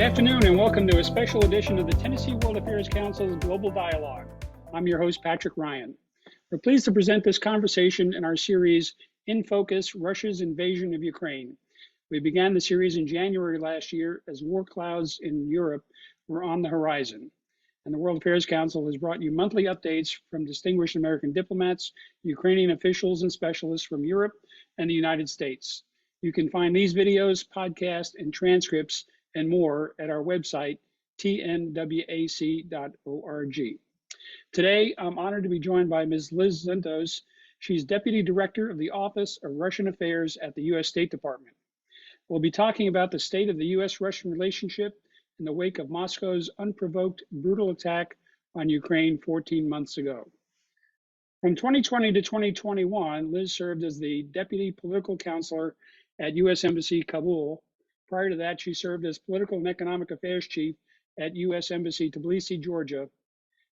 afternoon and welcome to a special edition of the Tennessee World Affairs Council's Global Dialogue. I'm your host, Patrick Ryan. We're pleased to present this conversation in our series, In Focus, Russia's Invasion of Ukraine. We began the series in January last year as war clouds in Europe were on the horizon. And the World Affairs Council has brought you monthly updates from distinguished American diplomats, Ukrainian officials and specialists from Europe and the United States. You can find these videos, podcasts, and transcripts and more at our website, tnwac.org. Today, I'm honored to be joined by Ms. Liz Zentos. She's Deputy Director of the Office of Russian Affairs at the U.S. State Department. We'll be talking about the state of the U.S.-Russian relationship in the wake of Moscow's unprovoked, brutal attack on Ukraine 14 months ago. From 2020 to 2021, Liz served as the Deputy Political Counselor at U.S. Embassy Kabul. Prior to that, she served as Political and Economic Affairs Chief at U.S. Embassy Tbilisi, Georgia,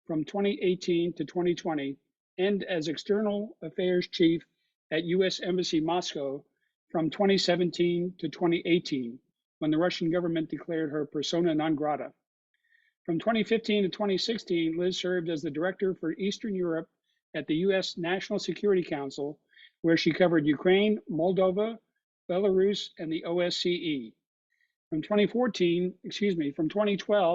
from 2018 to 2020, and as External Affairs Chief at U.S. Embassy Moscow from 2017 to 2018, when the Russian government declared her persona non grata. From 2015 to 2016, Liz served as the Director for Eastern Europe at the U.S. National Security Council, where she covered Ukraine, Moldova, Belarus, and the OSCE. From 2012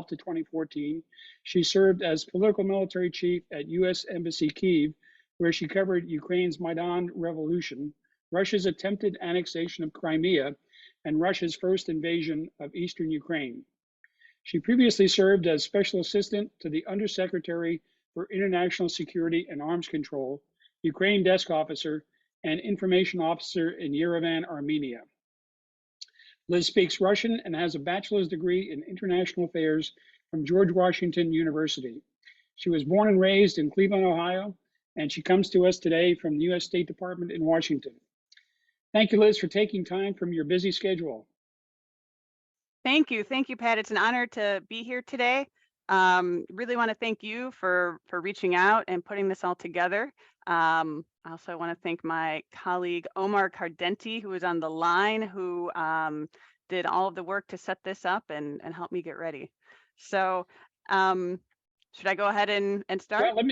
to 2014, she served as Political Military Chief at U.S. Embassy Kyiv, where she covered Ukraine's Maidan revolution, Russia's attempted annexation of Crimea, and Russia's first invasion of eastern Ukraine. She previously served as Special Assistant to the Undersecretary for International Security and Arms Control, Ukraine Desk Officer, and Information Officer in Yerevan, Armenia. Liz speaks Russian and has a bachelor's degree in international affairs from George Washington University. She was born and raised in Cleveland, Ohio, and she comes to us today from the U.S. State Department in Washington. Thank you, Liz, for taking time from your busy schedule. Thank you, Pat. It's an honor to be here today. Really want to thank you for reaching out and putting this all together. I also want to thank my colleague Omar Cardenti, who is on the line, who did all of the work to set this up and help me get ready. So should I go ahead and start? Well,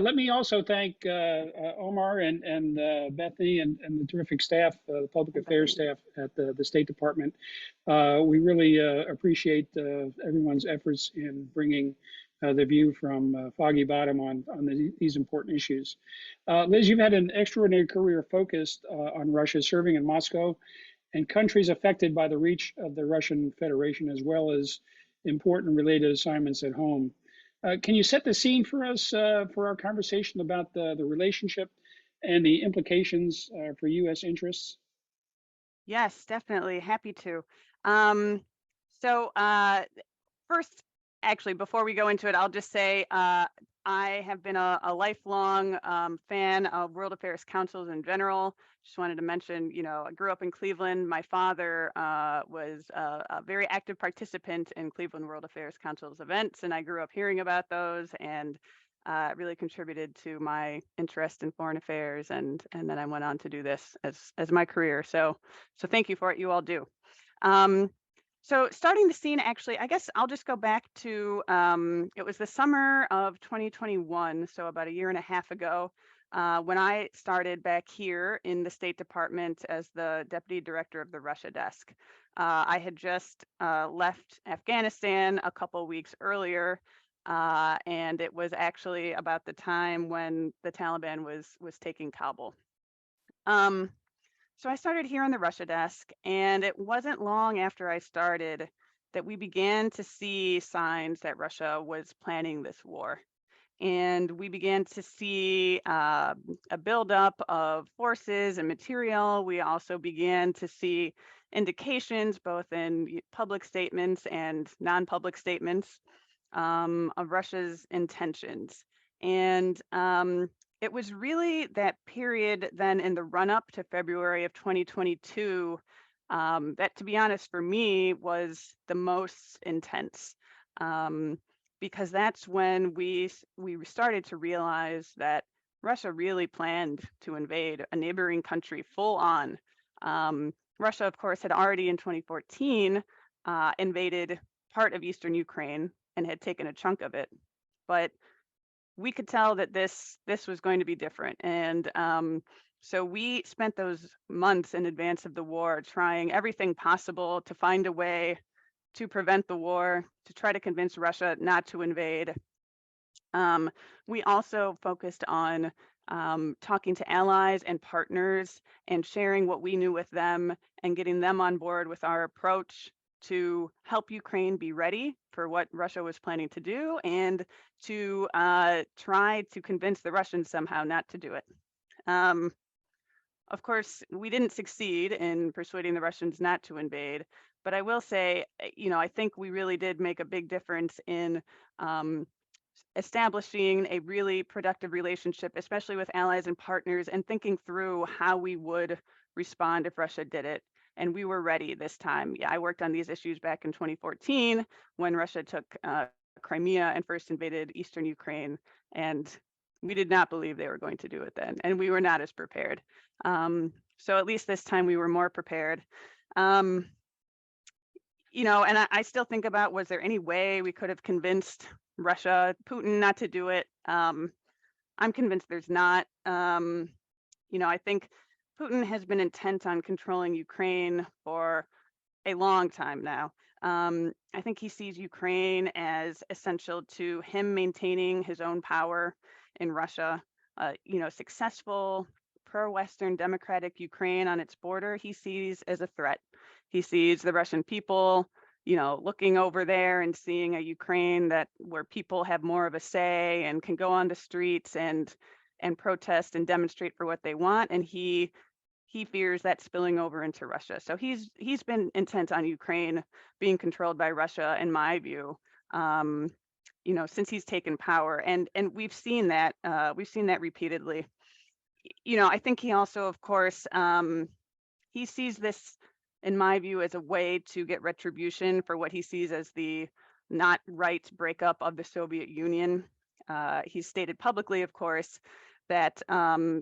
let me also thank Omar and Bethany and the terrific staff, the public affairs staff at the State Department. We really appreciate everyone's efforts in bringing the view from Foggy Bottom on these important issues. Liz, you've had an extraordinary career focused on Russia, serving in Moscow and countries affected by the reach of the Russian Federation, as well as important related assignments at home. Can you set the scene for us for our conversation about the relationship and the implications for U.S. interests? Yes, definitely. Happy to. First, actually, before we go into it, I'll just say I have been a lifelong fan of World Affairs Councils in general. Just wanted to mention, I grew up in Cleveland. My father was a very active participant in Cleveland World Affairs Council's events, and I grew up hearing about those, and really contributed to my interest in foreign affairs, and then I went on to do this as my career. So thank you for what you all do. So starting the scene, actually, I guess I'll just go back to, it was the summer of 2021, so about a year and a half ago, when I started back here in the State Department as the Deputy Director of the Russia Desk. I had just left Afghanistan a couple weeks earlier, and it was actually about the time when the Taliban was taking Kabul. So I started here on the Russia desk, and it wasn't long after I started that we began to see signs that Russia was planning this war. And we began to see a buildup of forces and material. We also began to see indications, both in public statements and non-public statements, of Russia's intentions. And it was really that period then in the run-up to February of 2022 that, to be honest, for me, was the most intense, because that's when we started to realize that Russia really planned to invade a neighboring country full on. Russia, of course, had already in 2014 invaded part of eastern Ukraine and had taken a chunk of it. But we could tell that this was going to be different. And so we spent those months in advance of the war trying everything possible to find a way to prevent the war, to try to convince Russia not to invade. We also focused on talking to allies and partners and sharing what we knew with them and getting them on board with our approach to help Ukraine be ready for what Russia was planning to do and to try to convince the Russians somehow not to do it. Of course, we didn't succeed in persuading the Russians not to invade, but I will say, I think we really did make a big difference in establishing a really productive relationship, especially with allies and partners, and thinking through how we would respond if Russia did it. And we were ready this time. Yeah, I worked on these issues back in 2014 when Russia took Crimea and first invaded eastern Ukraine. And we did not believe they were going to do it then. And we were not as prepared. So at least this time we were more prepared. And I still think about, was there any way we could have convinced Russia, Putin not to do it? I'm convinced there's not. I think Putin has been intent on controlling Ukraine for a long time now. I think he sees Ukraine as essential to him maintaining his own power in Russia. Successful pro-Western democratic Ukraine on its border, he sees as a threat. He sees the Russian people, looking over there and seeing a Ukraine where people have more of a say and can go on the streets and protest and demonstrate for what they want. And he fears that spilling over into Russia. So he's been intent on Ukraine being controlled by Russia, in my view, since he's taken power. And we've seen that repeatedly. I think he also, of course, he sees this, in my view, as a way to get retribution for what he sees as the not right breakup of the Soviet Union. He's stated publicly, of course, that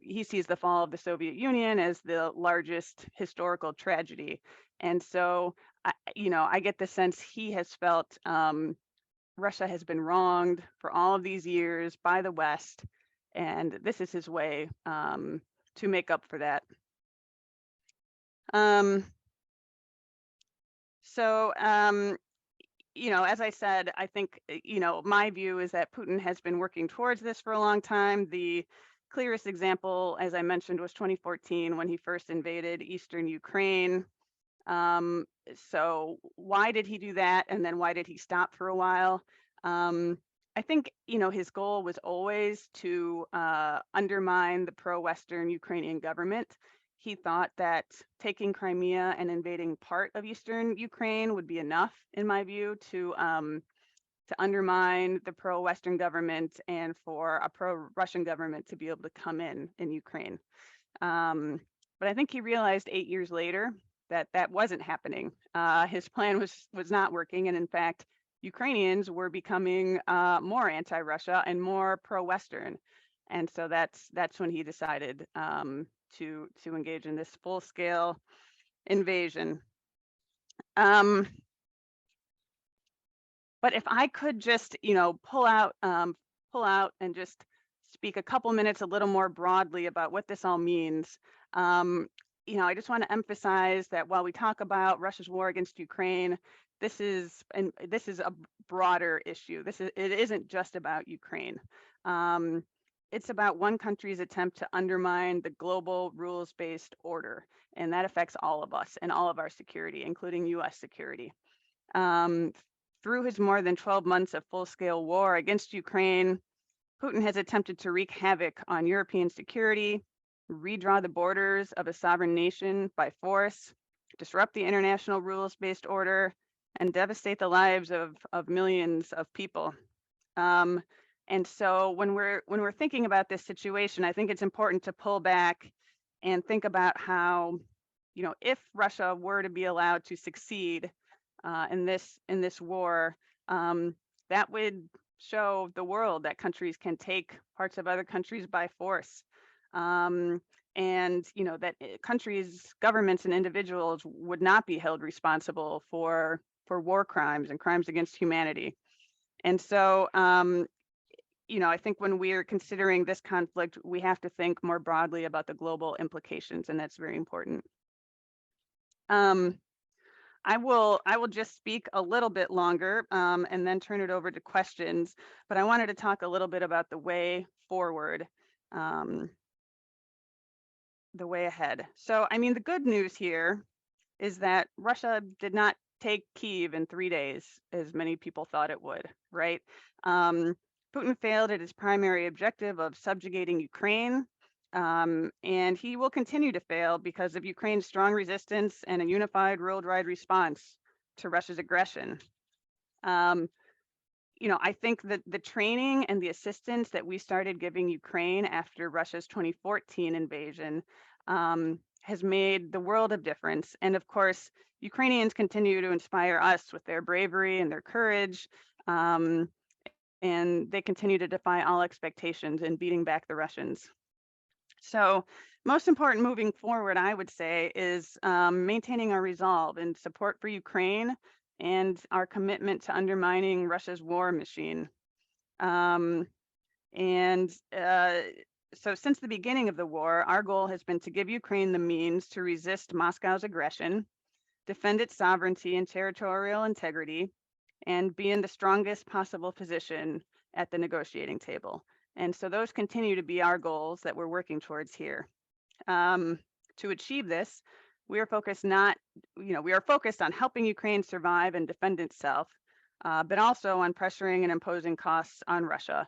he sees the fall of the Soviet Union as the largest historical tragedy. And so, I get the sense he has felt Russia has been wronged for all of these years by the West, and this is his way to make up for that. As I said, I think, my view is that Putin has been working towards this for a long time. The clearest example, as I mentioned, was 2014 when he first invaded eastern Ukraine. So why did he do that? And then why did he stop for a while? I think, his goal was always to undermine the pro-Western Ukrainian government. He thought that taking Crimea and invading part of eastern Ukraine would be enough, in my view, to undermine the pro-Western government and for a pro-Russian government to be able to come in Ukraine. But I think he realized 8 years later that wasn't happening. His plan was not working, and in fact, Ukrainians were becoming more anti-Russia and more pro-Western, and so that's when he decided to engage in this full-scale invasion. But if I could just, pull out and just speak a couple minutes a little more broadly about what this all means. I just want to emphasize that while we talk about Russia's war against Ukraine, this is a broader issue. It isn't just about Ukraine. It's about one country's attempt to undermine the global rules-based order, and that affects all of us and all of our security, including U.S. security. Through his more than 12 months of full-scale war against Ukraine, Putin has attempted to wreak havoc on European security, redraw the borders of a sovereign nation by force, disrupt the international rules-based order, and devastate the lives of millions of people. And so when we're thinking about this situation, I think it's important to pull back and think about how, if Russia were to be allowed to succeed in this war, that would show the world that countries can take parts of other countries by force. And that countries, governments, and individuals would not be held responsible for for war crimes and crimes against humanity. And so, I think when we're considering this conflict, we have to think more broadly about the global implications, and that's very important. I will just speak a little bit longer and then turn it over to questions, but I wanted to talk a little bit about the way forward, the way ahead. So, I mean, the good news here is that Russia did not take Kyiv in 3 days, as many people thought it would, right? Putin failed at his primary objective of subjugating Ukraine, and he will continue to fail because of Ukraine's strong resistance and a unified worldwide response to Russia's aggression. I think that the training and the assistance that we started giving Ukraine after Russia's 2014 invasion has made the world of difference. And of course, Ukrainians continue to inspire us with their bravery and their courage. And they continue to defy all expectations in beating back the Russians. So most important moving forward, I would say, is maintaining our resolve and support for Ukraine and our commitment to undermining Russia's war machine. So since the beginning of the war, our goal has been to give Ukraine the means to resist Moscow's aggression, defend its sovereignty and territorial integrity, and be in the strongest possible position at the negotiating table. And so those continue to be our goals that we're working towards here. To achieve this, we are focused on helping Ukraine survive and defend itself, but also on pressuring and imposing costs on Russia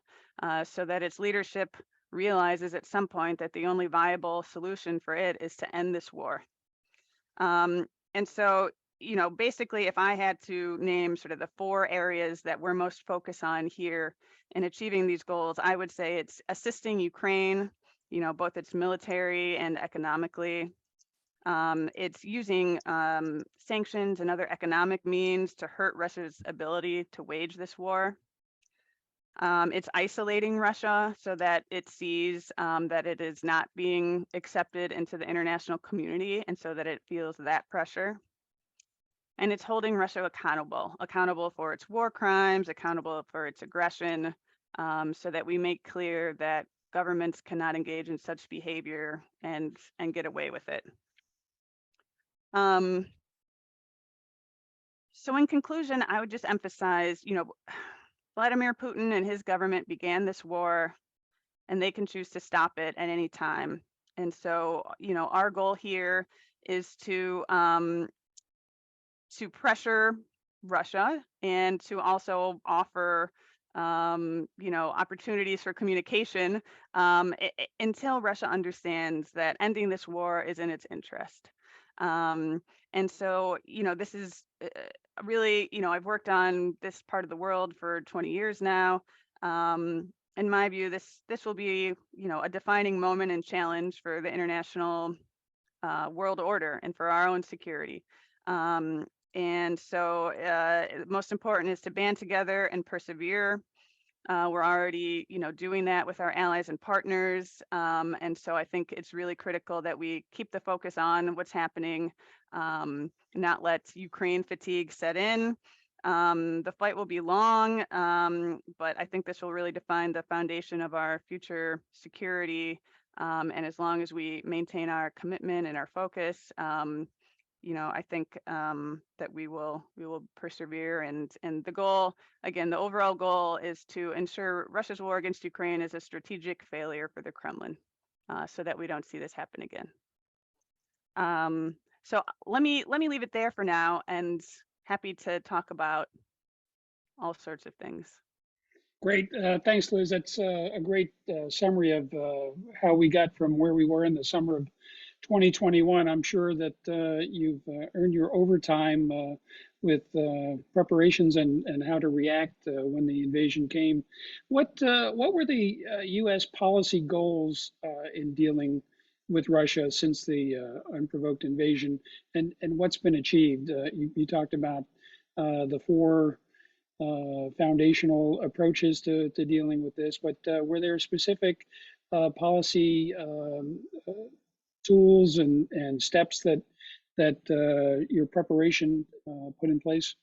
so that its leadership realizes at some point that the only viable solution for it is to end this war. And so, basically, if I had to name sort of the 4 areas that we're most focused on here in achieving these goals, I would say it's assisting Ukraine, both its military and economically. It's using sanctions and other economic means to hurt Russia's ability to wage this war. It's isolating Russia so that it sees that it is not being accepted into the international community, and so that it feels that pressure. And it's holding Russia accountable for its war crimes, accountable for its aggression, so that we make clear that governments cannot engage in such behavior and get away with it. So in conclusion, I would just emphasize, Vladimir Putin and his government began this war, and they can choose to stop it at any time. And so, our goal here is to pressure Russia and to also offer, opportunities for communication until Russia understands that ending this war is in its interest. And so, this is really, I've worked on this part of the world for 20 years now. In my view, this will be, a defining moment and challenge for the international world order and for our own security. And so most important is to band together and persevere. We're already, doing that with our allies and partners. And so I think it's really critical that we keep the focus on what's happening, not let Ukraine fatigue set in. The fight will be long, but I think this will really define the foundation of our future security. And as long as we maintain our commitment and our focus, I think that we will persevere, and the goal, again, the overall goal is to ensure Russia's war against Ukraine is a strategic failure for the Kremlin, so that we don't see this happen again. So let me leave it there for now, and happy to talk about all sorts of things. Great. Thanks, Liz. That's a great summary of how we got from where we were in the summer of 2021. I'm sure that you've earned your overtime with preparations and how to react when the invasion came. What were the U.S. policy goals in dealing with Russia since the unprovoked invasion, and what's been achieved? You talked about the 4 foundational approaches to dealing with this, but were there specific policy tools and steps that your preparation put in place?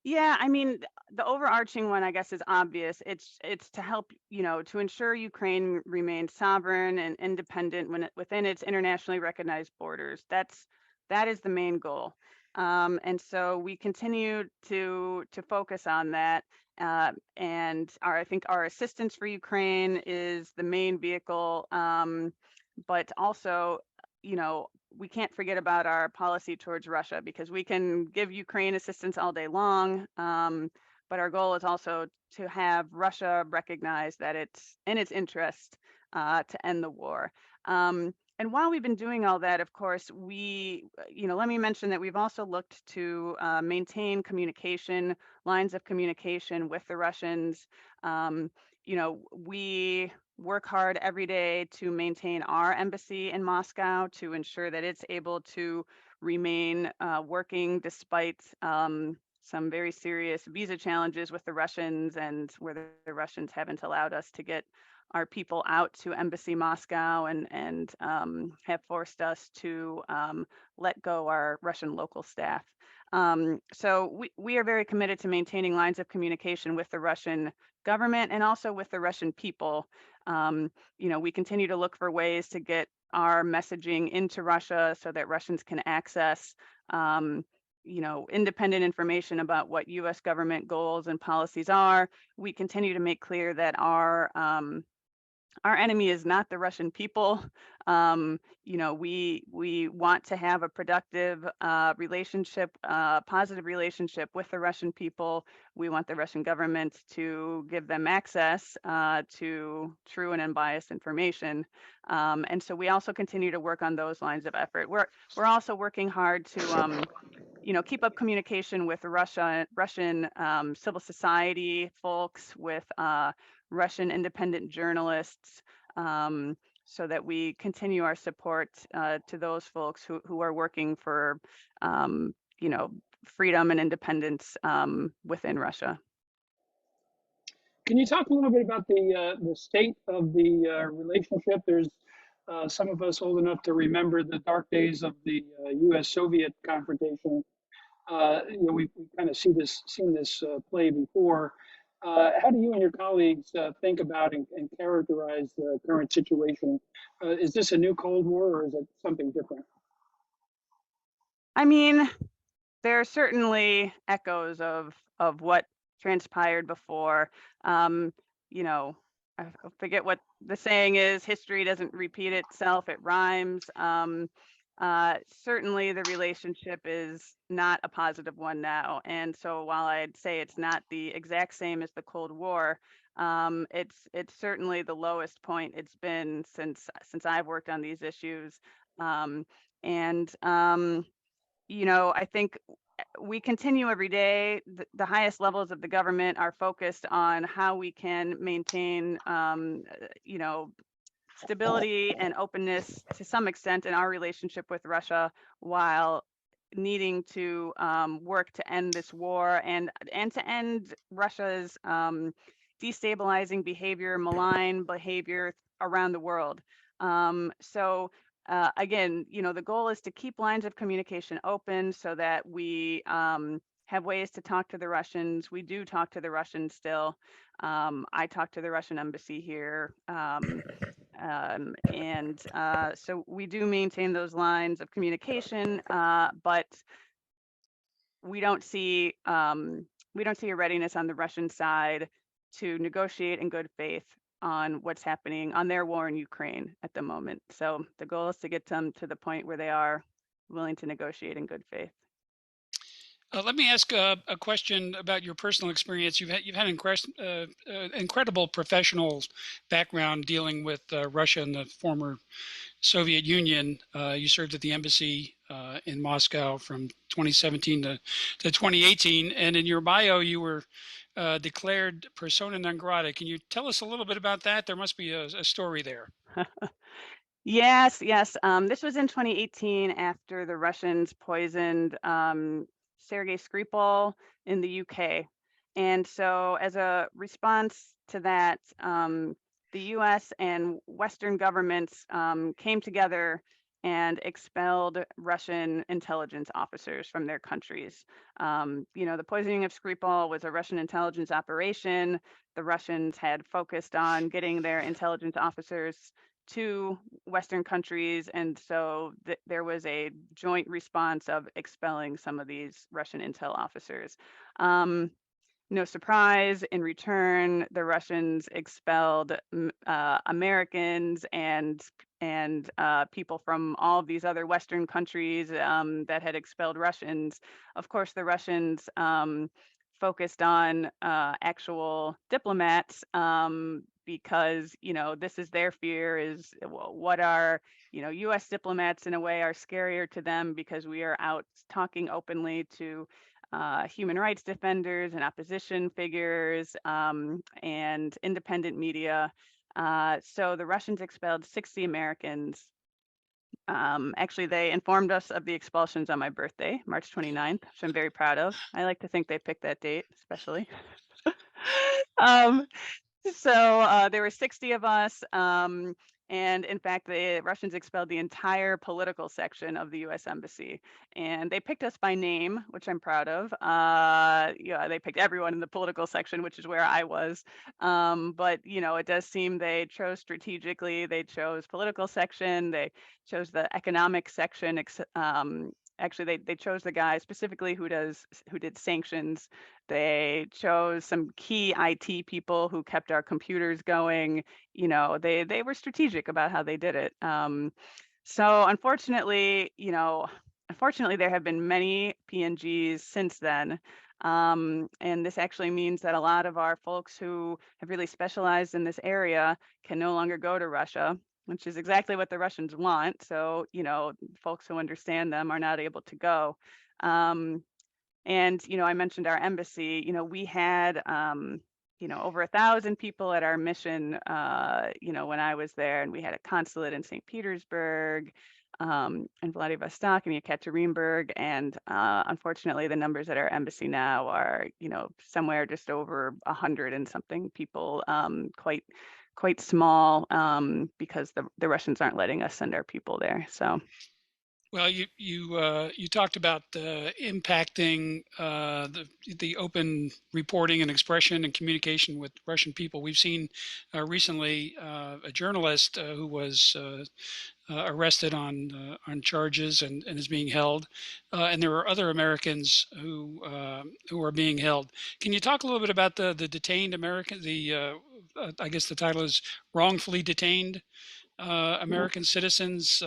Yeah, I mean, the overarching one, I guess, is obvious. It's to help, to ensure Ukraine remains sovereign and independent within its internationally recognized borders. That is the main goal. And so we continue to focus on that. And I think our assistance for Ukraine is the main vehicle. But also, we can't forget about our policy towards Russia, because we can give Ukraine assistance all day long, but our goal is also to have Russia recognize that it's in its interest to end the war. And while we've been doing all that, of course, let me mention that we've also looked to maintain lines of communication with the Russians. We work hard every day to maintain our embassy in Moscow to ensure that it's able to remain working despite some very serious visa challenges with the Russians, and where the Russians haven't allowed us to get our people out to Embassy Moscow, and have forced us to let go our Russian local staff. So we are very committed to maintaining lines of communication with the Russian government and also with the Russian people. We continue to look for ways to get our messaging into Russia so that Russians can access independent information about what U.S. government goals and policies are. We continue to make clear that our enemy is not the Russian people. We want to have a productive relationship, positive relationship with the Russian people. We want the Russian government to give them access to true and unbiased information. And so we also continue to work on those lines of effort. We're also working hard to keep up communication with Russian civil society folks, with Russian independent journalists, so that we continue our support to those folks who are working for, freedom and independence within Russia. Can you talk a little bit about the state of the relationship? There's some of us old enough to remember the dark days of the U.S. Soviet confrontation. We've kind of seen this play before. How do you and your colleagues think about and characterize the current situation? Is this a new Cold War, or is it something different? I mean, there are certainly echoes of what transpired before. I forget what the saying is: history doesn't repeat itself, it rhymes. Certainly the relationship is not a positive one now. And so while I'd say it's not the exact same as the Cold War, it's certainly the lowest point it's been since I've worked on these issues. I think we continue every day. The highest levels of the government are focused on how we can maintain, stability and openness to some extent in our relationship with Russia, while needing to work to end this war and to end Russia's destabilizing behavior, malign behavior around the world. Again, the goal is to keep lines of communication open so that we have ways to talk to the Russians. We do talk to the Russians still. I talk to the Russian embassy here. So we do maintain those lines of communication, but we don't see a readiness on the Russian side to negotiate in good faith on what's happening on their war in Ukraine at the moment. So the goal is to get them to the point where they are willing to negotiate in good faith. Let me ask a question about your personal experience. You've had incredible professional background dealing with Russia and the former Soviet Union. You served at the embassy in Moscow from 2017 to 2018, and in your bio, you were declared persona non grata. Can you tell us a little bit about that? There must be a story there. Yes. This was in 2018 after the Russians poisoned Sergei Skripal in the UK. And so as a response to that, the US and Western governments came together and expelled Russian intelligence officers from their countries. The poisoning of Skripal was a Russian intelligence operation. The Russians had focused on getting their intelligence officers to Western countries, and so there was a joint response of expelling some of these Russian intel officers. No surprise, in return, the Russians expelled Americans and people from all of these other Western countries that had expelled Russians. Of course, the Russians focused on actual diplomats because this is their fear is what are U.S. diplomats in a way are scarier to them because we are out talking openly to human rights defenders and opposition figures and independent media. So the Russians expelled 60 Americans. Actually, they informed us of the expulsions on my birthday, March 29th, which I'm very proud of. I like to think they picked that date, especially. um, so there were 60 of us. And in fact, the Russians expelled the entire political section of the U.S. Embassy. And they picked us by name, which I'm proud of. They picked everyone in the political section, which is where I was. But it does seem they chose strategically. They chose political section. They chose the economic section. Actually, they chose the guy specifically who did sanctions. They chose some key IT people who kept our computers going. They were strategic about how they did it. So unfortunately, there have been many PNGs since then. And this actually means that a lot of our folks who have really specialized in this area can no longer go to Russia, which is exactly what the Russians want. So, folks who understand them are not able to go. And I mentioned our embassy. We had over 1,000 people at our mission when I was there, and we had a consulate in St. Petersburg and Vladivostok and Yekaterinburg, and unfortunately the numbers at our embassy now are somewhere just over 100 and something people, quite small because the Russians aren't letting us send our people there. So Well, you talked about impacting the open reporting and expression and communication with Russian people. We've seen recently a journalist who was arrested on charges and is being held, and there are other Americans who are being held. Can you talk a little bit about the detained American? I guess the title is wrongfully detained American citizens.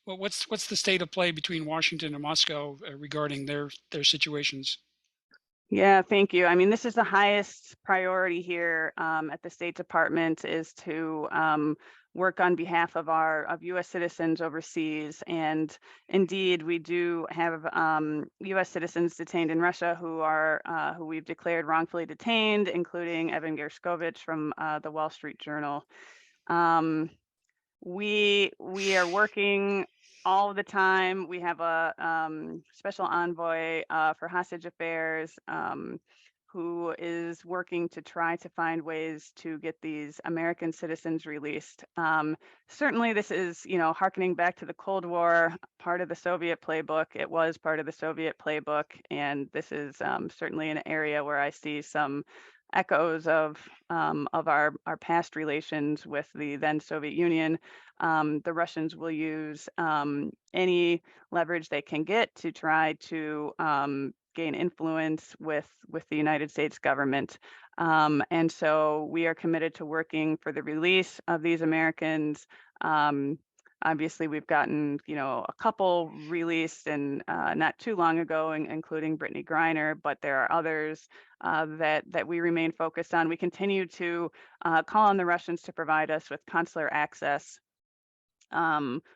What's the state of play between Washington and Moscow regarding their situations? yeah, thank you. I mean, this is the highest priority here at the State Department is to work on behalf of U.S. citizens overseas. And indeed, we do have U.S. citizens detained in Russia who we've declared wrongfully detained, including Evan Gershkovich from the Wall Street Journal. We are working all the time. We have a special envoy for hostage affairs who is working to try to find ways to get these American citizens released. Certainly, this is harkening back to the Cold War, part of the Soviet playbook. It was part of the Soviet playbook, and this is certainly an area where I see some echoes of our past relations with the then Soviet Union. The Russians will use any leverage they can get to try to gain influence with the United States government. And so we are committed to working for the release of these Americans. Obviously, we've gotten, a couple released and not too long ago, including Brittany Griner, but there are others that we remain focused on. We continue to call on the Russians to provide us with consular access,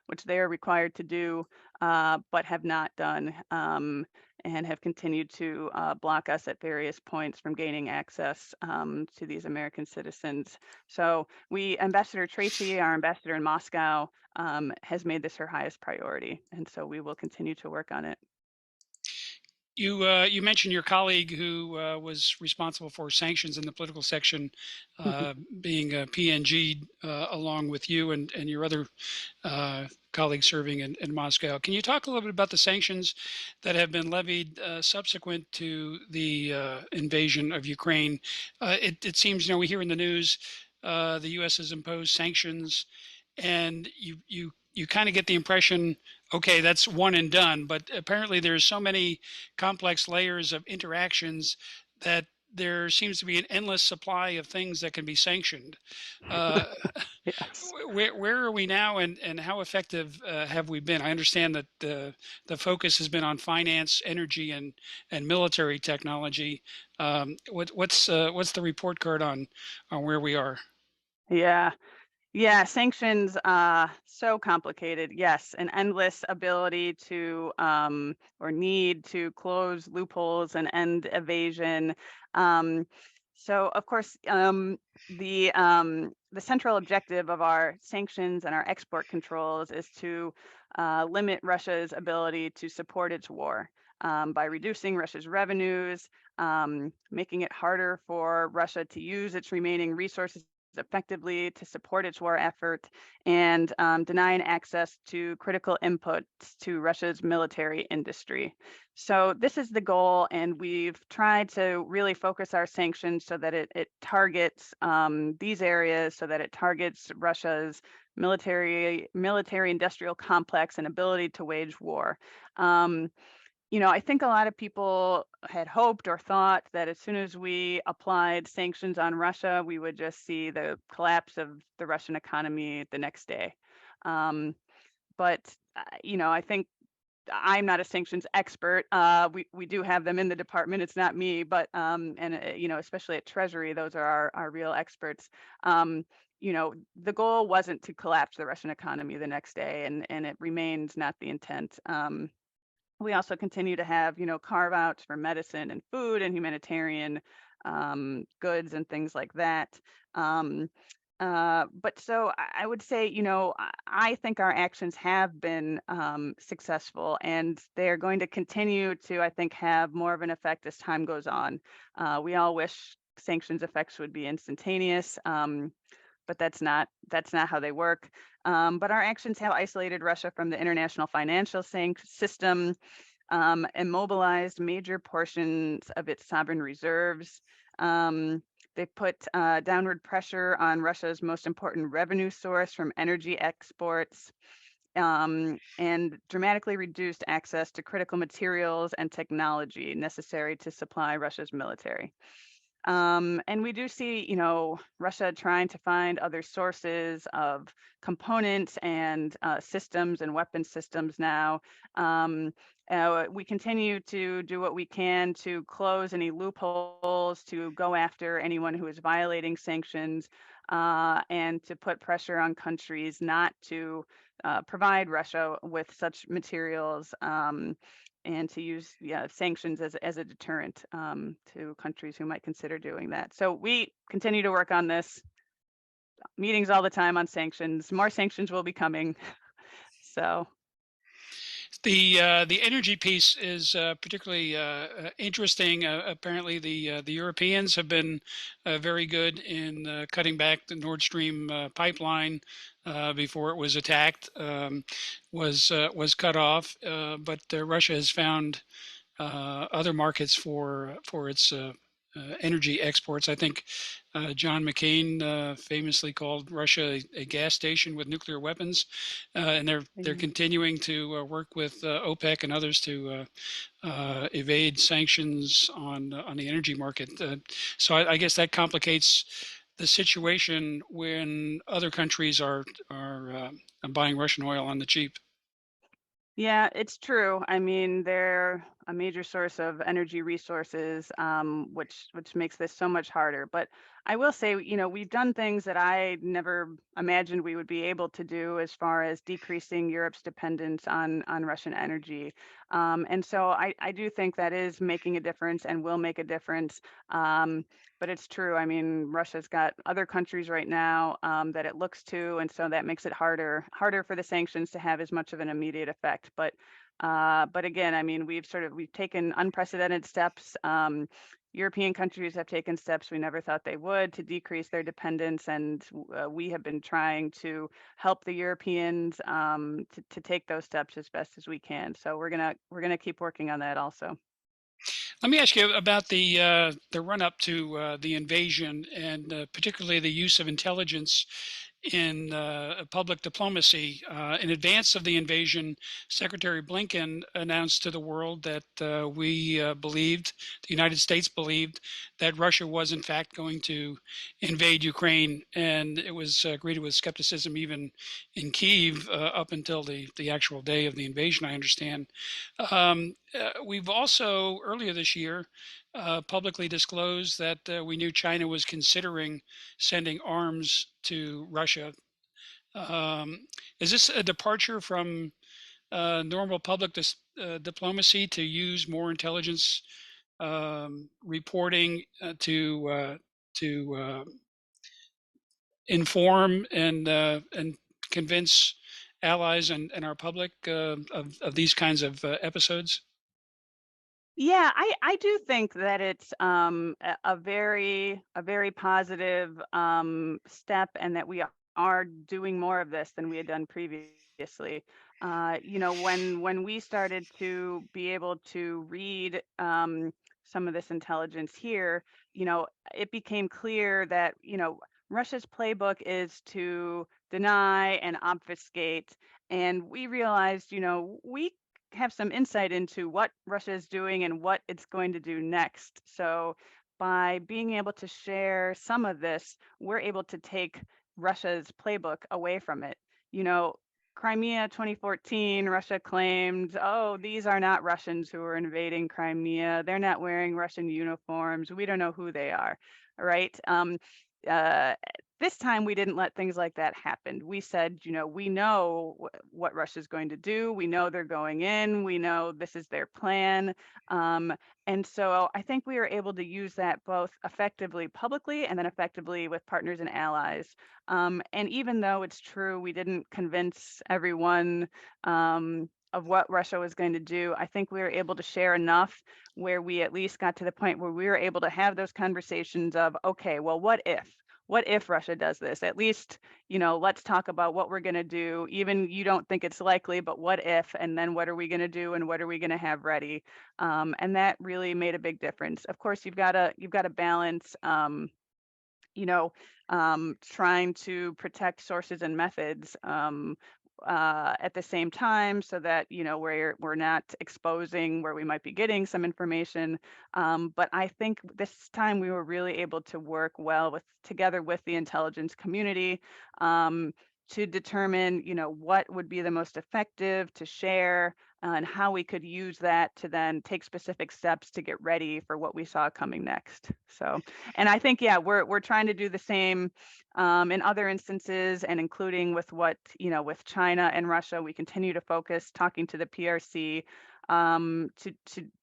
which they are required to do, but have not done, and have continued to block us at various points from gaining access to these American citizens. So Ambassador Tracy, our ambassador in Moscow, has made this her highest priority, and so we will continue to work on it. You mentioned your colleague who was responsible for sanctions in the political section, being PNG along with you and your other colleagues serving in Moscow. Can you talk a little bit about the sanctions that have been levied subsequent to the invasion of Ukraine? It seems, we hear in the news the U.S. has imposed sanctions, and you kind of get the impression, okay, that's one and done. But apparently, there's so many complex layers of interactions that there seems to be an endless supply of things that can be sanctioned. Uh, Yes. where are we now, and how effective have we been? I understand that the focus has been on finance, energy, and military technology. What's the report card on where we are? Yeah. Yeah, sanctions, so complicated. Yes, an endless ability to or need to close loopholes and end evasion. Um, so of course, the central objective of our sanctions and our export controls is to limit Russia's ability to support its war by reducing Russia's revenues, making it harder for Russia to use its remaining resources effectively to support its war effort, and denying access to critical inputs to Russia's military industry. So this is the goal, and we've tried to really focus our sanctions so that it targets these areas, so that it targets Russia's military industrial complex and ability to wage war. Um, I think a lot of people had hoped or thought that as soon as we applied sanctions on Russia, we would just see the collapse of the Russian economy the next day. Um, but I think I'm not a sanctions expert. We do have them in the department. It's not me, but and especially at Treasury, those are our real experts. Um, the goal wasn't to collapse the Russian economy the next day, and it remains not the intent. We also continue to have, carve outs for medicine and food and humanitarian goods and things like that. Um, but so I would say, I think our actions have been successful, and they're going to continue to, I think, have more of an effect as time goes on. We all wish sanctions effects would be instantaneous. But that's not how they work. But our actions have isolated Russia from the international financial system, immobilized major portions of its sovereign reserves. They put downward pressure on Russia's most important revenue source from energy exports, and dramatically reduced access to critical materials and technology necessary to supply Russia's military. And we do see, Russia trying to find other sources of components and systems and weapon systems now. We continue to do what we can to close any loopholes, to go after anyone who is violating sanctions, and to put pressure on countries not to provide Russia with such materials. And to use sanctions as a deterrent to countries who might consider doing that. So we continue to work on this. Meetings all the time on sanctions. More sanctions will be coming. So The energy piece is particularly interesting. Apparently, the Europeans have been very good in cutting back the Nord Stream pipeline before it was attacked, was cut off. But Russia has found other markets for its energy exports. I think John McCain famously called Russia a gas station with nuclear weapons, and they're continuing to work with OPEC and others to evade sanctions on the energy market. So I guess that complicates the situation when other countries are buying Russian oil on the cheap. yeah, it's true. I mean, they're a major source of energy resources, which makes this so much harder. But I will say, we've done things that I never imagined we would be able to do as far as decreasing Europe's dependence on Russian energy. And so I do think that is making a difference and will make a difference. But it's true. I mean, Russia's got other countries right now that it looks to, and so that makes it harder for the sanctions to have as much of an immediate effect. But But again, I mean, we've taken unprecedented steps. European countries have taken steps we never thought they would to decrease their dependence, and we have been trying to help the Europeans to take those steps as best as we can. So we're gonna keep working on that also. Let me ask you about the run up to the invasion, and particularly the use of intelligence in public diplomacy. In advance of the invasion, Secretary Blinken announced to the world that we believed, the United States believed, that Russia was in fact going to invade Ukraine, and it was greeted with skepticism even in Kyiv up until the actual day of the invasion, I understand. We've also, earlier this year, publicly disclosed that we knew China was considering sending arms to Russia. Is this a departure from normal public diplomacy to use more intelligence reporting to inform and convince allies and our public of these kinds of episodes? Yeah, I do think that it's a very positive step, and that are doing more of this than we had done previously. When we started to be able to read some of this intelligence here, it became clear that Russia's playbook is to deny and obfuscate, and we realized we have some insight into what Russia is doing and what it's going to do next. So by being able to share some of this, we're able to take Russia's playbook away from it. You know, Crimea 2014, Russia claimed, oh, these are not Russians who are invading Crimea. They're not wearing Russian uniforms. We don't know who they are, right? Uh, this time we didn't let things like that happen. We said, we know what Russia's going to do. We know they're going in. We know this is their plan. And so I think we were able to use that both effectively publicly and then effectively with partners and allies. And even though it's true, we didn't convince everyone of what Russia was going to do, I think we were able to share enough where we at least got to the point where we were able to have those conversations of, okay, well, what if? What if Russia does this? At least, let's talk about what we're going to do. Even you don't think it's likely, but what if? And then what are we going to do? And what are we going to have ready? And that really made a big difference. Of course, you've got to balance, trying to protect sources and methods at the same time, so that we're not exposing where we might be getting some information. But I think this time we were really able to work well together with the intelligence community to determine what would be the most effective to share, and how we could use that to then take specific steps to get ready for what we saw coming next. So, and I think, yeah, we're trying to do the same in other instances, and including with with China and Russia. We continue to focus talking to the PRC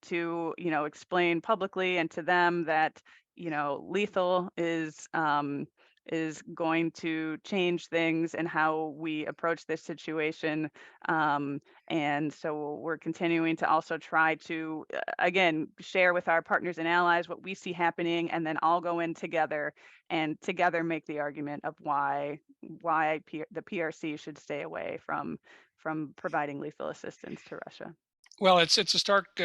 to explain publicly and to them that lethal is going to change things and how we approach this situation. And so we're continuing to also try to, again, share with our partners and allies what we see happening, and then all go in together and together make the argument of the PRC should stay away from providing lethal assistance to Russia. Well, it's a stark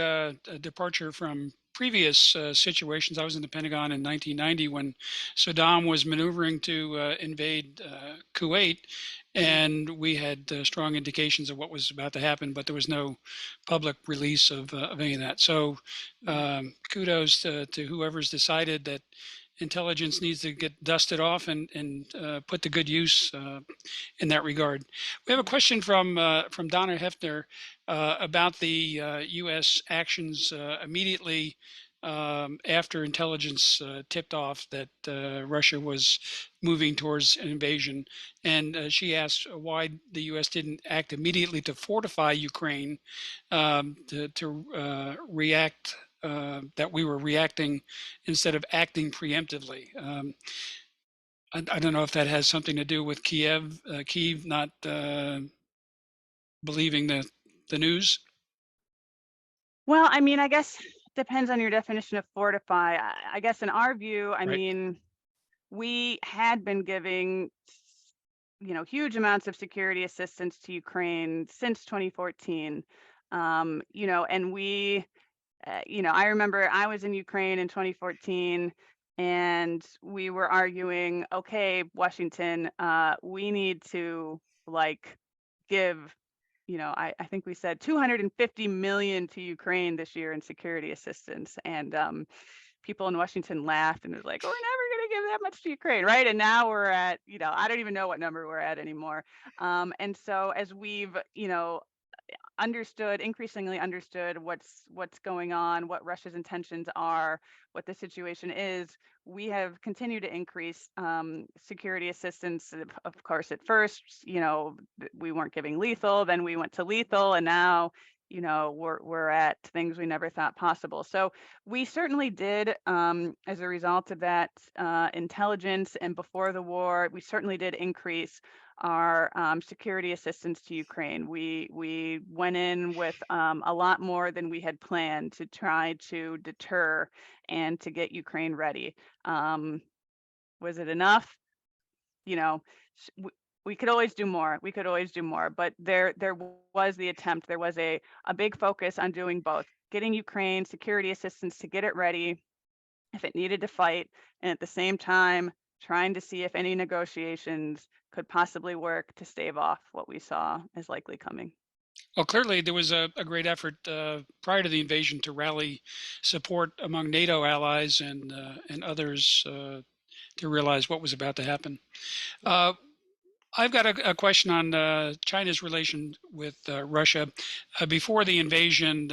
departure from previous situations. I was in the Pentagon in 1990 when Saddam was maneuvering to invade Kuwait, and we had strong indications of what was about to happen, but there was no public release of any of that. So kudos to whoever's decided that intelligence needs to get dusted off and put to good use in that regard. We have a question from Donna Hefner about the U.S. actions immediately after intelligence tipped off that Russia was moving towards an invasion. And she asked why the U.S. didn't act immediately to fortify Ukraine, to react, that we were reacting instead of acting preemptively. I don't know if that has something to do with Kyiv not believing the news. Well, I mean, I guess depends on your definition of fortify. I guess in our view, I Right. mean, we had been giving, huge amounts of security assistance to Ukraine since 2014. And I remember I was in Ukraine in 2014 and we were arguing, okay, Washington, we need to like give, I think we said 250 million to Ukraine this year in security assistance. And people in Washington laughed and was like, we're never going to give that much to Ukraine, right? And now we're at, I don't even know what number we're at anymore. And so as we've, increasingly understood what's going on, what Russia's intentions are, what the situation is, we have continued to increase security assistance. Of course, at first, we weren't giving lethal, then we went to lethal, and now, we're at things we never thought possible. So we certainly did, as a result of that intelligence, and before the war, we certainly did increase our security assistance to Ukraine. We went in with a lot more than we had planned to try to deter and to get Ukraine ready. Was it enough? You know, we could always do more. We could always do more, but there was the attempt. There was a big focus on doing both, getting Ukraine security assistance to get it ready if it needed to fight, and at the same time trying to see if any negotiations could possibly work to stave off what we saw as likely coming. Well, clearly there was a great effort prior to the invasion to rally support among NATO allies and others to realize what was about to happen. Uh, I've got a question on China's relation with Russia. Before the invasion,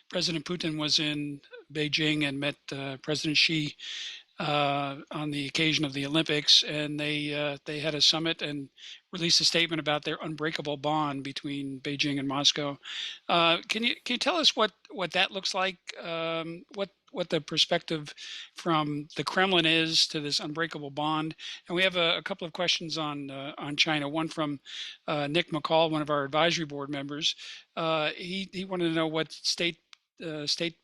President Putin was in Beijing and met President Xi on the occasion of the Olympics, and they had a summit and released a statement about their unbreakable bond between Beijing and Moscow. Can you tell us what that looks like? What the perspective from the Kremlin is to this unbreakable bond? And we have a couple of questions on China. One from Nick McCall, one of our advisory board members. He wanted to know what state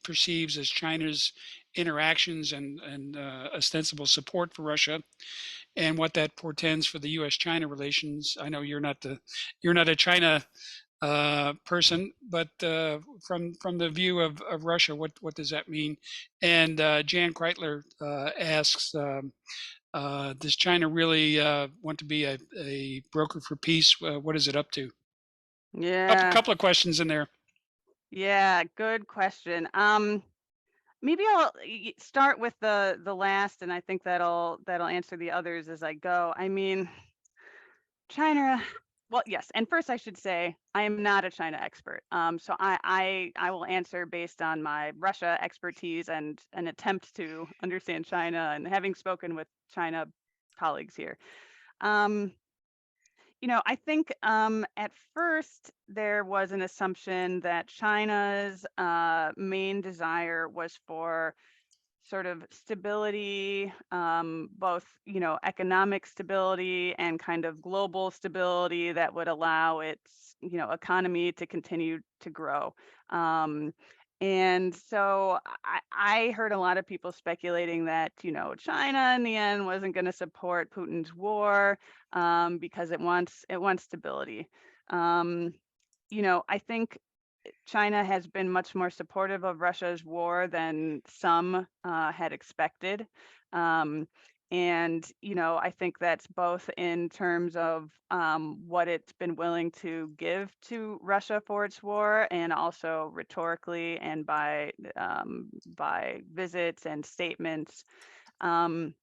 perceives as China's interactions and ostensible support for Russia, and what that portends for the U.S.-China relations. I know you're not a China person, but from the view of Russia, what does that mean? And Jan Kreitler asks, does China really want to be a broker for peace? What is it up to? Yeah, Couple of questions in there. yeah, good question. Maybe I'll start with the last, and I think that'll answer the others as I go. I mean, China. Well, yes, and first I should say I am not a China expert. So I will answer based on my Russia expertise and an attempt to understand China, and having spoken with China colleagues here. Um, I think at first there was an assumption that China's main desire was for sort of stability, both, economic stability and kind of global stability that would allow its, economy to continue to grow. Um, and so I heard a lot of people speculating that, China in the end wasn't going to support Putin's war because it wants stability. Um, I think China has been much more supportive of Russia's war than some had expected. Um, and, I think that's both in terms of what it's been willing to give to Russia for its war, and also rhetorically and by visits and statements. Um,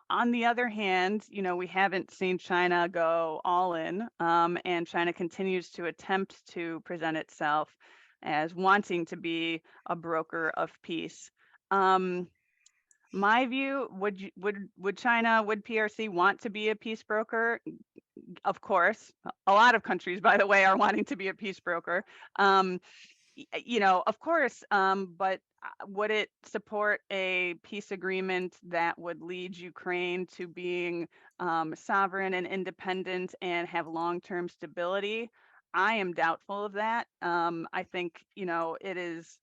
on the other hand, we haven't seen China go all in, and China continues to attempt to present itself as wanting to be a broker of peace. My view, would China, would PRC want to be a peace broker? Of course, a lot of countries, by the way, are wanting to be a peace broker. Of course, but would it support a peace agreement that would lead Ukraine to being sovereign and independent and have long-term stability? I am doubtful of that. I think, it is,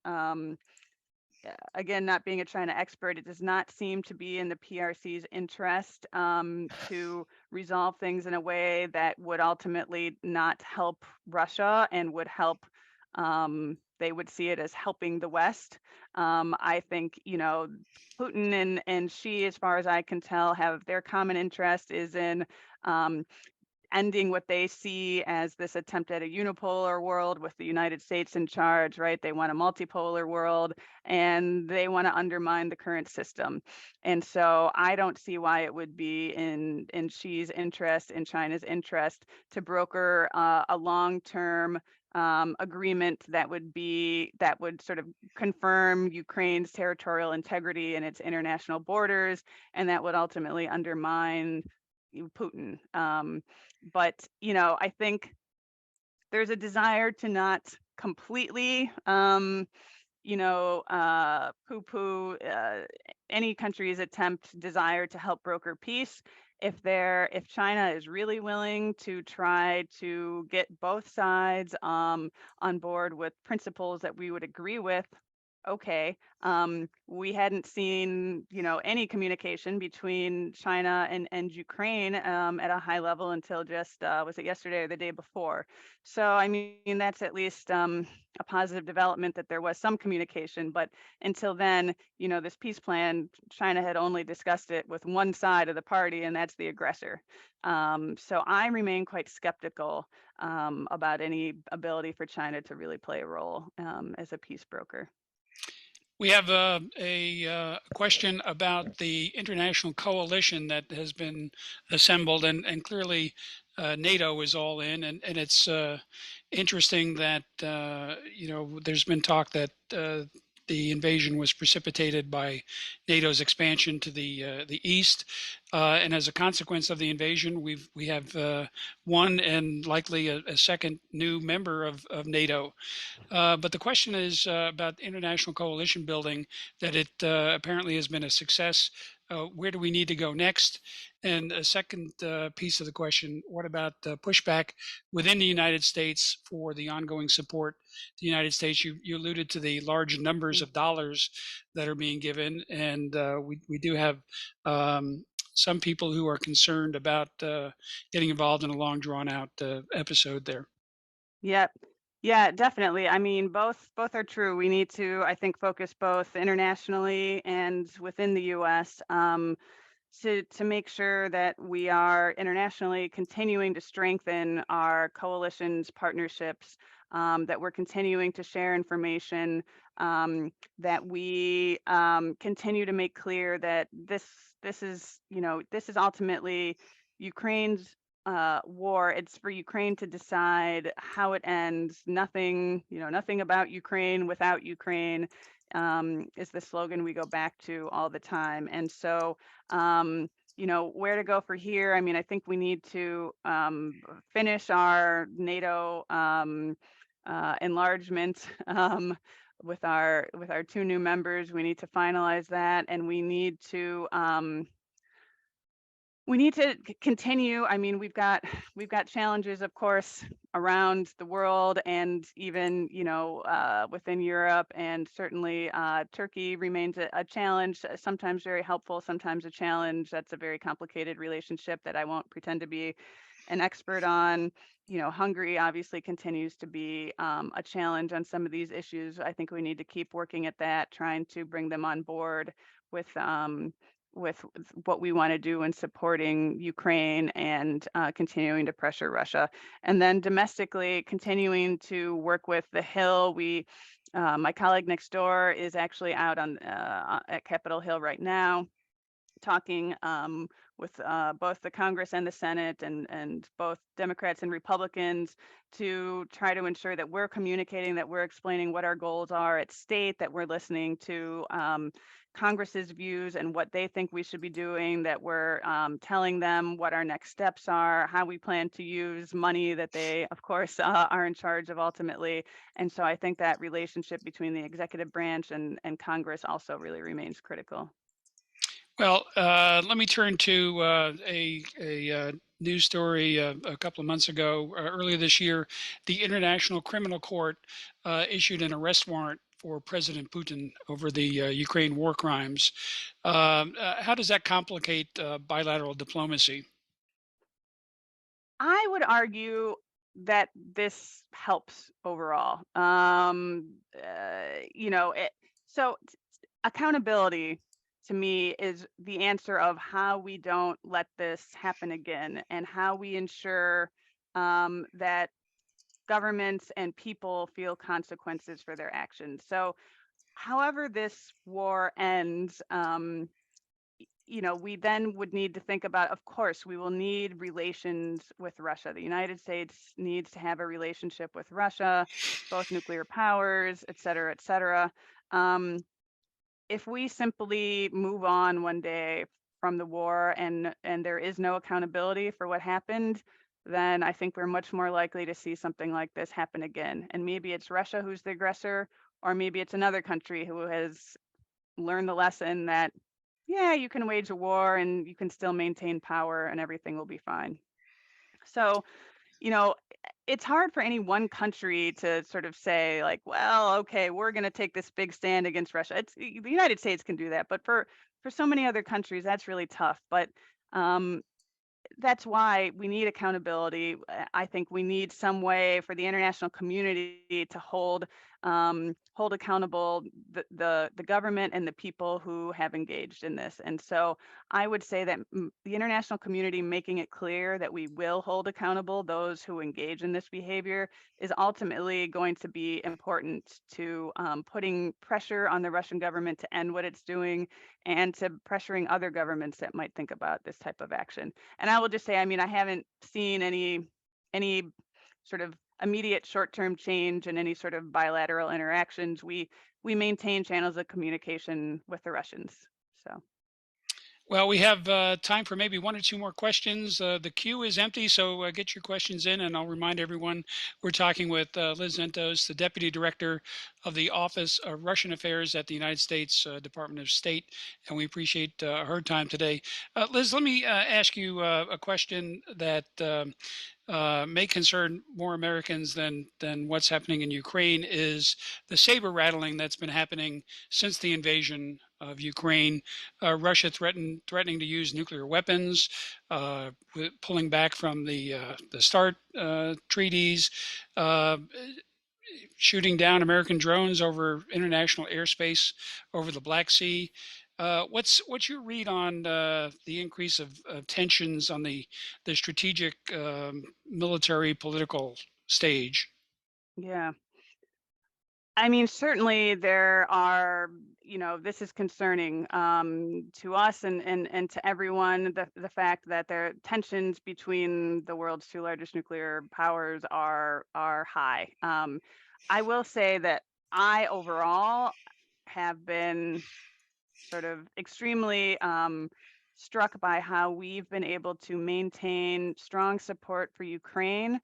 again, not being a China expert, it does not seem to be in the PRC's interest to resolve things in a way that would ultimately not help Russia and would help. They would see it as helping the West. I think, Putin and Xi, as far as I can tell, have their common interest is in um, ending what they see as this attempt at a unipolar world with the United States in charge, right? They want a multipolar world and they want to undermine the current system. And so I don't see why it would be in Xi's interest, in China's interest, to broker a long-term agreement that would sort of confirm Ukraine's territorial integrity and its international borders, and that would ultimately undermine Putin. But I think there's a desire to not completely, poo-poo any country's desire to help broker peace. If China is really willing to try to get both sides on board with principles that we would agree with, okay. We hadn't seen, any communication between China and Ukraine at a high level until just, was it yesterday or the day before? So, I mean, that's at least a positive development that there was some communication. But until then, this peace plan, China had only discussed it with one side of the party, and that's the aggressor. So I remain quite skeptical about any ability for China to really play a role as a peace broker. We have a question about the international coalition that has been assembled, and clearly NATO is all in, and it's interesting that there's been talk that the invasion was precipitated by NATO's expansion to the east, and as a consequence of the invasion, we have one and likely a second new member of NATO. But the question is about international coalition building, that it apparently has been a success. Where do we need to go next? And a second piece of the question, what about pushback within the United States for the ongoing support to the United States? You alluded to the large numbers of dollars that are being given, and we do have some people who are concerned about getting involved in a long drawn out episode there. Yep. Yeah, definitely. I mean, both are true. We need to, I think, focus both internationally and within the U.S. To make sure that we are internationally continuing to strengthen our coalitions, partnerships, that we're continuing to share information, that we continue to make clear that this is ultimately Ukraine's war. It's for Ukraine to decide how it ends. Nothing about Ukraine without Ukraine, is the slogan we go back to all the time. And so, where to go for here? I mean, I think we need to finish our NATO enlargement with our two new members. We need to finalize that, and we need to continue. I mean, we've got challenges, of course, around the world, and even within Europe, and certainly Turkey remains a challenge. Sometimes very helpful, sometimes a challenge. That's a very complicated relationship that I won't pretend to be an expert on. Hungary obviously continues to be a challenge on some of these issues. I think we need to keep working at that, trying to bring them on board with what we want to do in supporting Ukraine, and continuing to pressure Russia. And then domestically, continuing to work with the Hill. My colleague next door is actually out at Capitol Hill right now, talking with both the Congress and the Senate, and both Democrats and Republicans, to try to ensure that we're communicating, that we're explaining what our goals are at state, that we're listening to Congress's views and what they think we should be doing, that we're telling them what our next steps are, how we plan to use money that they, of course, are in charge of ultimately. And so I think that relationship between the executive branch and Congress also really remains critical. Well, let me turn to a news story a couple of months ago, earlier this year, the International Criminal Court issued an arrest warrant for President Putin over the Ukraine war crimes. How does that complicate bilateral diplomacy? I would argue that this helps overall. So accountability to me is the answer of how we don't let this happen again and how we ensure that governments and people feel consequences for their actions. So, however this war ends, we then would need to think about, of course, we will need relations with Russia. The United States needs to have a relationship with Russia, both nuclear powers, et cetera, et cetera. Um, if we simply move on one day from the war and there is no accountability for what happened, then I think we're much more likely to see something like this happen again. And maybe it's Russia who's the aggressor, or maybe it's another country who has learned the lesson that, yeah, you can wage a war and you can still maintain power and everything will be fine. So, you know, it's hard for any one country to sort of say like, well, okay, we're going to take this big stand against Russia. The United States can do that, but for so many other countries, that's really tough. But um, that's why we need accountability. I think we need some way for the international community to hold accountable the government and the people who have engaged in this. And so I would say that the international community making it clear that we will hold accountable those who engage in this behavior is ultimately going to be important to putting pressure on the Russian government to end what it's doing and to pressuring other governments that might think about this type of action. And I will just say, I mean, I haven't seen any sort of immediate short-term change in any sort of bilateral interactions. We maintain channels of communication with the Russians. So Well, we have time for maybe one or two more questions. The queue is empty, so get your questions in, and I'll remind everyone we're talking with Liz Zentos, the Deputy Director of the Office of Russian Affairs at the United States Department of State, and we appreciate her time today. Liz, let me ask you a question that may concern more Americans than what's happening in Ukraine is the saber rattling that's been happening since the invasion of Ukraine. Russia threatening to use nuclear weapons, pulling back from the START treaties, uh, shooting down American drones over international airspace over the Black Sea. What's your read on the increase of tensions on the strategic military political stage? yeah. I mean, certainly there are, this is concerning to us and to everyone. The fact that there are tensions between the world's two largest nuclear powers are high. I will say that I overall have been sort of extremely struck by how we've been able to maintain strong support for Ukraine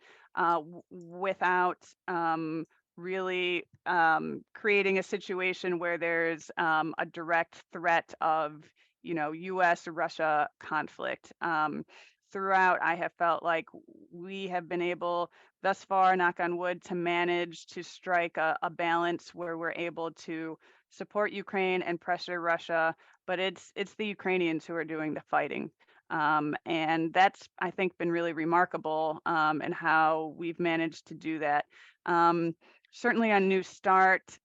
without really creating a situation where there's a direct threat of, U.S. Russia conflict. Throughout, I have felt like we have been able, thus far, knock on wood, to manage to strike a balance where we're able to support Ukraine and pressure Russia, but it's the Ukrainians who are doing the fighting. And that's, I think, been really remarkable and how we've managed to do that. Certainly on New Start,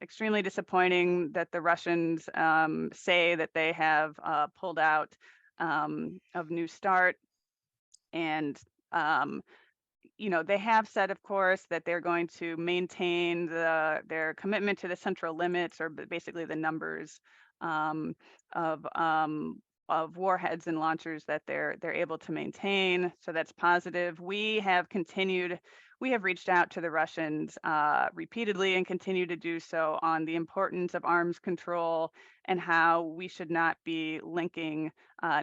extremely disappointing that the Russians say that they have pulled out of New Start. And they have said, of course, that they're going to maintain their commitment to the central limits, or basically the numbers um, of of warheads and launchers that they're able to maintain. So that's positive. We have reached out to the Russians repeatedly and continue to do so on the importance of arms control and how we should not be linking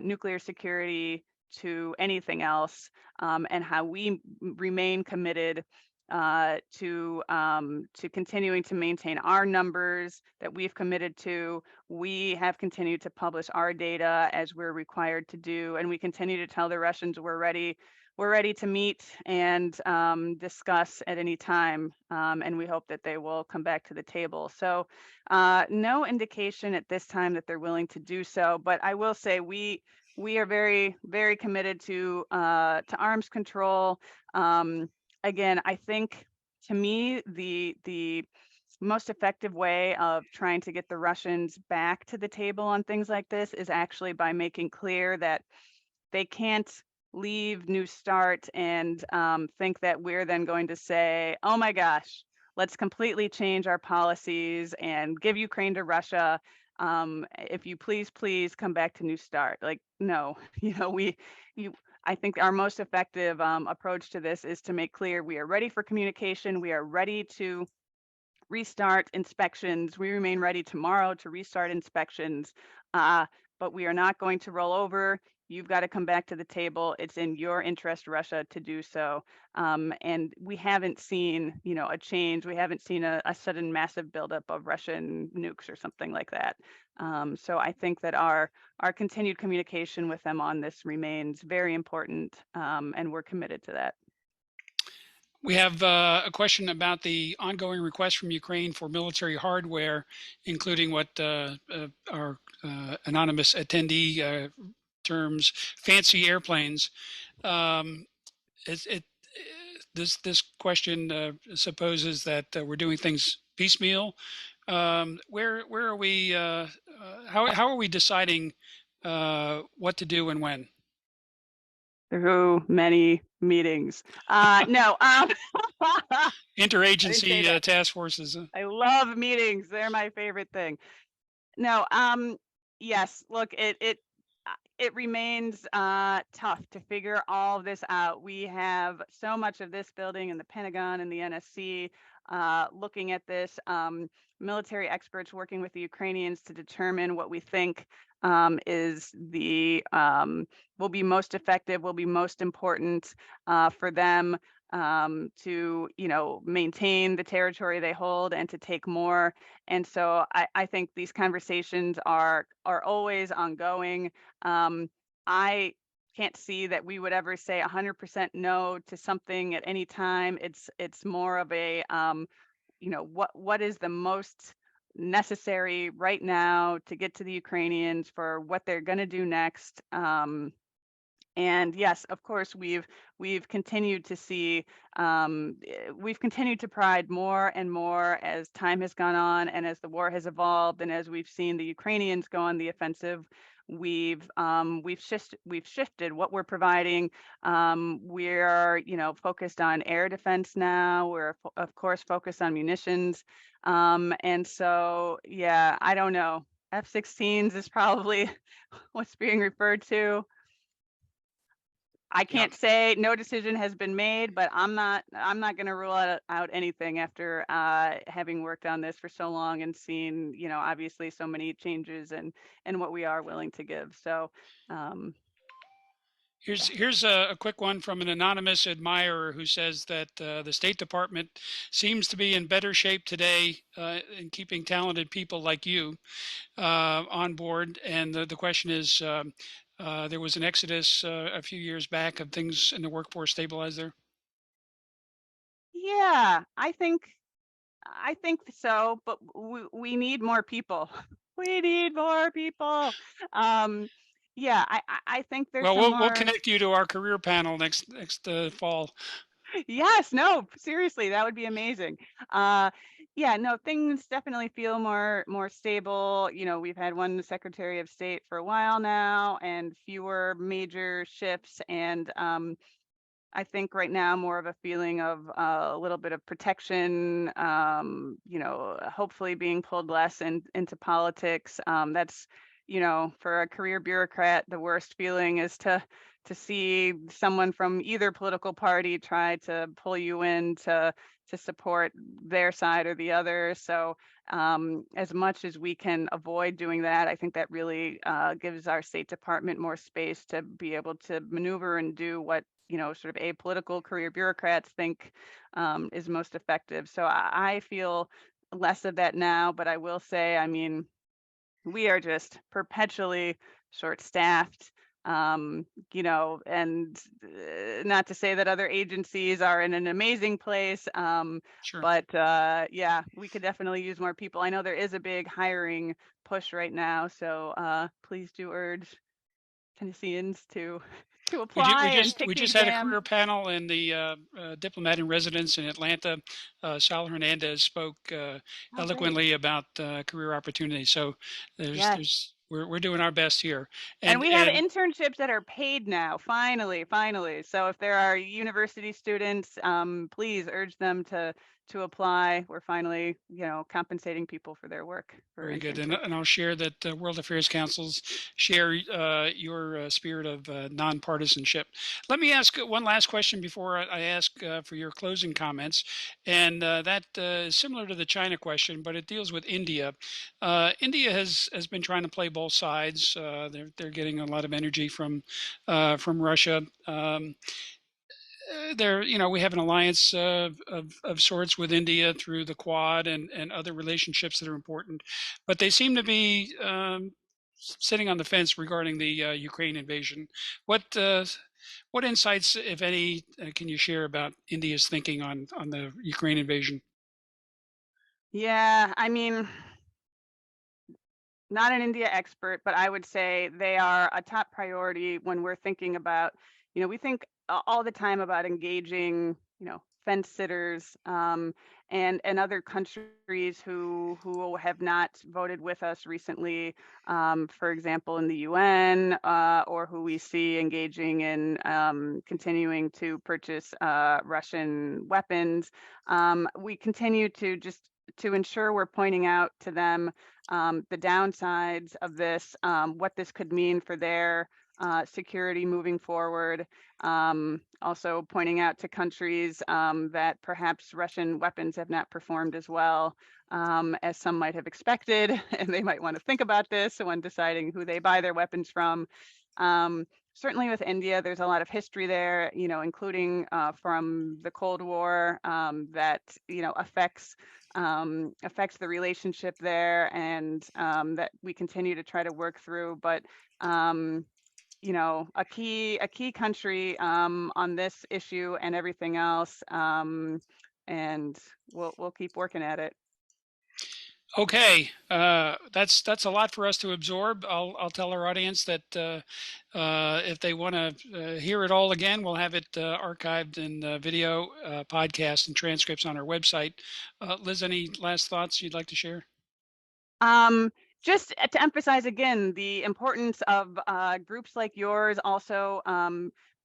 nuclear security to anything else, and how we remain committed to continuing to maintain our numbers that we've committed to. We have continued to publish our data as we're required to do, and we continue to tell the Russians we're ready to meet and discuss at any time, and we hope that they will come back to the table. So no indication at this time that they're willing to do so, but I will say we are very, very committed to arms control. Again, I think, to me, the most effective way of trying to get the Russians back to the table on things like this is actually by making clear that they can't leave New Start and think that we're then going to say, oh my gosh, let's completely change our policies and give Ukraine to Russia. If you please come back to New Start. Like, no, I think our most effective approach to this is to make clear we are ready for communication. We are ready to restart inspections. We remain ready tomorrow to restart inspections, but we are not going to roll over. You've got to come back to the table. It's in your interest, Russia, to do so. And we haven't seen, a change. We haven't seen a sudden massive buildup of Russian nukes or something like that. So I think that our continued communication with them on this remains very important, and we're committed to that. We have a question about the ongoing request from Ukraine for military hardware, including what our anonymous attendee terms fancy airplanes. This question supposes that we're doing things piecemeal. Where are we? How are we deciding what to do and when? Through many meetings. No. Interagency task forces. I love meetings. They're my favorite thing. No. Yes. Look, it remains tough to figure all of this out. We have so much of this building and the Pentagon and the NSC looking at this. Military experts working with the Ukrainians to determine what we think is will be most effective, will be most important for them to maintain the territory they hold and to take more. And so I think these conversations are always ongoing. I can't see that we would ever say 100% no to something at any time. It's more of a what is the most necessary right now to get to the Ukrainians for what they're going to do next. And yes, of course, we've continued to see, we've continued to pride more and more as time has gone on and as the war has evolved, and as we've seen the Ukrainians go on the offensive. We've shifted what we're providing. We're focused on air defense now. We're of course focused on munitions, and so yeah, I don't know. F-16s is probably what's being referred to. I can't say no decision has been made, but I'm not going to rule out anything after having worked on this for so long and seen, obviously so many changes and what we are willing to give. So here's a quick one from an anonymous admirer who says that the State Department seems to be in better shape today in keeping talented people like you on board. And the question is, there was an exodus a few years back. Of things in the workforce stabilized there? Yeah, I think so, but we need more people. We need more people. Yeah, I think there's Well, some we'll more. connect you to our career panel next fall. Yes, no, seriously, that would be amazing. Yeah, no, things definitely feel more stable. We've had one Secretary of State for a while now, and fewer major shifts, and I think right now more of a feeling of a little bit of protection. Hopefully being pulled less into politics. That's for a career bureaucrat, the worst feeling is to see someone from either political party try to pull you in to support their side or the other. So as much as we can avoid doing that, I think that really gives our State Department more space to be able to maneuver and do what sort of apolitical career bureaucrats think is most effective. So I feel less of that now, but I will say, I mean, we are just perpetually short-staffed, and not to say that other agencies are in an amazing place, Sure. but yeah, we could definitely use more people. I know there is a big hiring push right now, so please do urge Tennesseans to to We ju- apply and take we the just had a exam. career panel, and the diplomat in residence in Atlanta, Sal Hernandez, spoke Oh, great. eloquently about career opportunities. So Yes. we're doing our best here, And and we have internships that are paid now, finally, finally. So if there are university students, please urge them to apply. We're finally, compensating people for their work for very good. internships. And I'll share that World Affairs Councils share your spirit of nonpartisanship. Let me ask one last question before I ask for your closing comments. And that is similar to the China question, but it deals with India. India has been trying to play both sides. They're getting a lot of energy from Russia. We have an alliance of sorts with India through the Quad and other relationships that are important, but they seem to be sitting on the fence regarding the Ukraine invasion. What insights, if any, can you share about India's thinking on the Ukraine invasion? Yeah, I mean, not an India expert, but I would say they are a top priority when we're thinking about, we think all the time about engaging, fence sitters, and other countries who have not voted with us recently, for example, in the UN, or who we see engaging in continuing to purchase Russian weapons. We continue to ensure we're pointing out to them the downsides of this, what this could mean for their security moving forward. Also pointing out to countries that perhaps Russian weapons have not performed as well as some might have expected, and they might want to think about this when deciding who they buy their weapons from. Certainly with India, there's a lot of history there, including from the Cold War, that affects the relationship there, and that we continue to try to work through. But a key country on this issue and everything else, and we'll keep working at it. Okay, that's a lot for us to absorb. I'll tell our audience that if they want to hear it all again, we'll have it archived in video, podcast, and transcripts on our website. Liz, any last thoughts you'd like to share? Just to emphasize again the importance of groups like yours also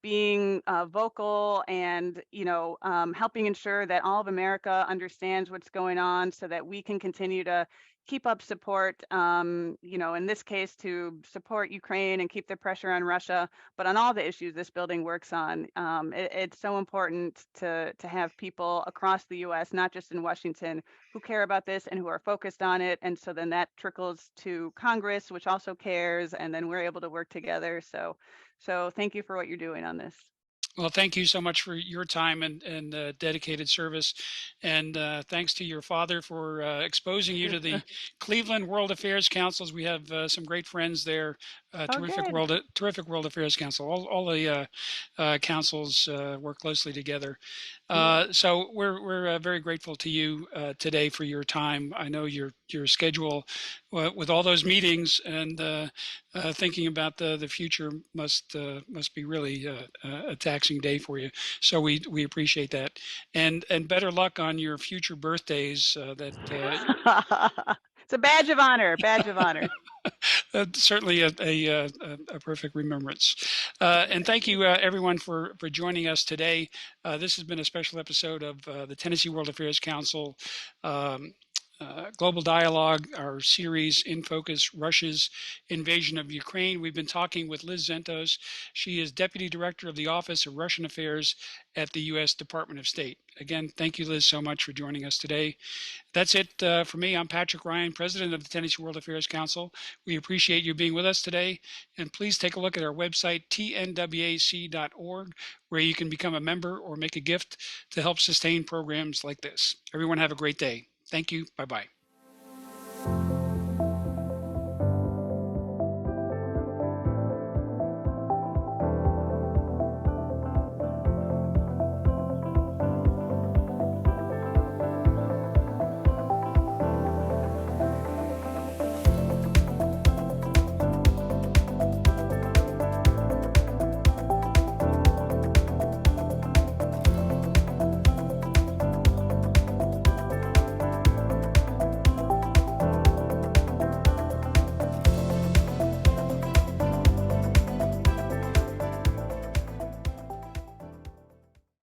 being vocal and helping ensure that all of America understands what's going on, so that we can continue to keep up support, in this case to support Ukraine and keep the pressure on Russia, but on all the issues this building works on. It's so important to have people across the U.S., not just in Washington, who care about this and who are focused on it. And so then that trickles to Congress, which also cares, and then we're able to work together. So thank you for what you're doing on this. Well, thank you so much for your time and dedicated service. And thanks to your father for exposing you to the Cleveland World Affairs Councils. We have some great friends there. Oh, good. Terrific World Affairs Council. All the councils work closely together. Yeah. So we're very grateful to you today for your time. I know your schedule with all those meetings and thinking about the future must be really a taxing day for you. So we appreciate that, and better luck on your future birthdays. It's a badge of honor. Badge of honor. Certainly a perfect remembrance. And thank you everyone for joining us today. This has been a special episode of the Tennessee World Affairs Council. Global Dialogue, our series in focus, Russia's invasion of Ukraine. We've been talking with Liz Zentos. She is Deputy Director of the Office of Russian Affairs at the U.S. Department of State. Again, thank you, Liz, so much for joining us today. That's it for me. I'm Patrick Ryan, President of the Tennessee World Affairs Council. We appreciate you being with us today. And please take a look at our website, tnwac.org, where you can become a member or make a gift to help sustain programs like this. Everyone have a great day. Thank you. Bye-bye.